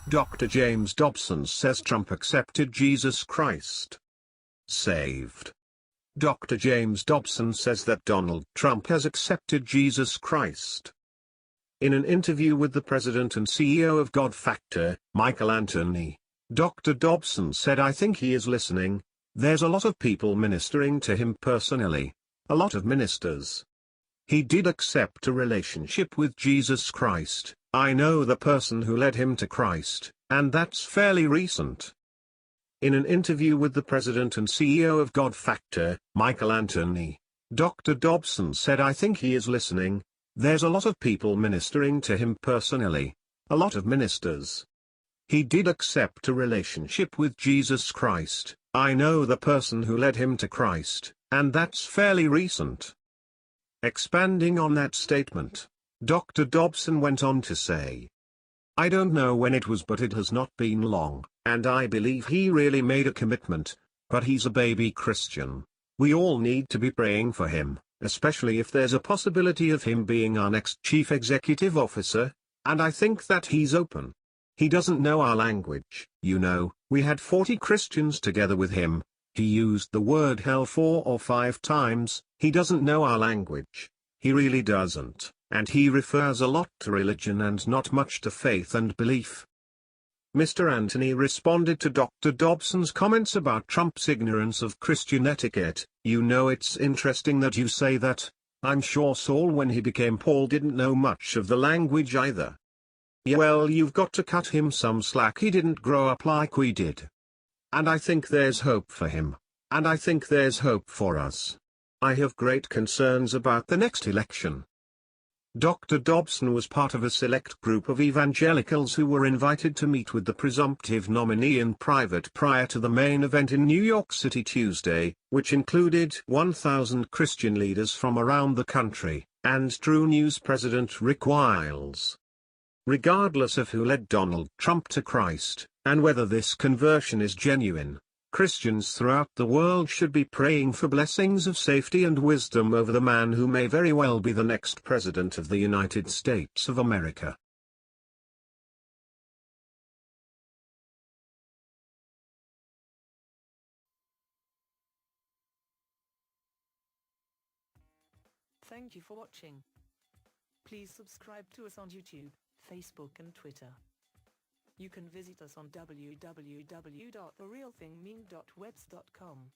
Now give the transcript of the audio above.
Dr. James Dobson says Trump accepted Jesus Christ. Saved. Dr. James Dobson says that Donald Trump has accepted Jesus Christ. In an interview with the president and CEO of Godfactor, Michael Anthony, Dr. Dobson said, "I think he is listening. There's a lot of people ministering to him personally. A lot of ministers. He did accept a relationship with Jesus Christ. I know the person who led him to Christ, and that's fairly recent." In an interview with the president and CEO of Godfactor, Michael Anthony, Dr. Dobson said, "I think he is listening. There's a lot of people ministering to him personally. A lot of ministers. He did accept a relationship with Jesus Christ. I know the person who led him to Christ, and that's fairly recent." Expanding on that statement, Dr. Dobson went on to say, "I don't know when it was, but it has not been long, and I believe he really made a commitment, but he's a baby Christian. We all need to be praying for him, especially if there's a possibility of him being our next chief executive officer, and I think that he's open. He doesn't know our language. You know, we had 40 Christians together with him. He used the word hell 4 or 5 times. He doesn't know our language. He really doesn't, and he refers a lot to religion and not much to faith and belief." Mr. Anthony responded to Dr. Dobson's comments about Trump's ignorance of Christian etiquette. "You know, it's interesting that you say that. I'm sure Saul, when he became Paul, didn't know much of the language either. Yeah, well, you've got to cut him some slack. He didn't grow up like we did. And I think there's hope for him. And I think there's hope for us. I have great concerns about the next election." Dr. Dobson was part of a select group of evangelicals who were invited to meet with the presumptive nominee in private prior to the main event in New York City Tuesday, which included 1,000 Christian leaders from around the country, and True News President Rick Wiles. Regardless of who led Donald Trump to Christ, and whether this conversion is genuine, Christians throughout the world should be praying for blessings of safety and wisdom over the man who may very well be the next President of the United States of America. Thank you for watching. Please subscribe to us on YouTube, Facebook and Twitter. You can visit us on www.therealthingming.webs.com.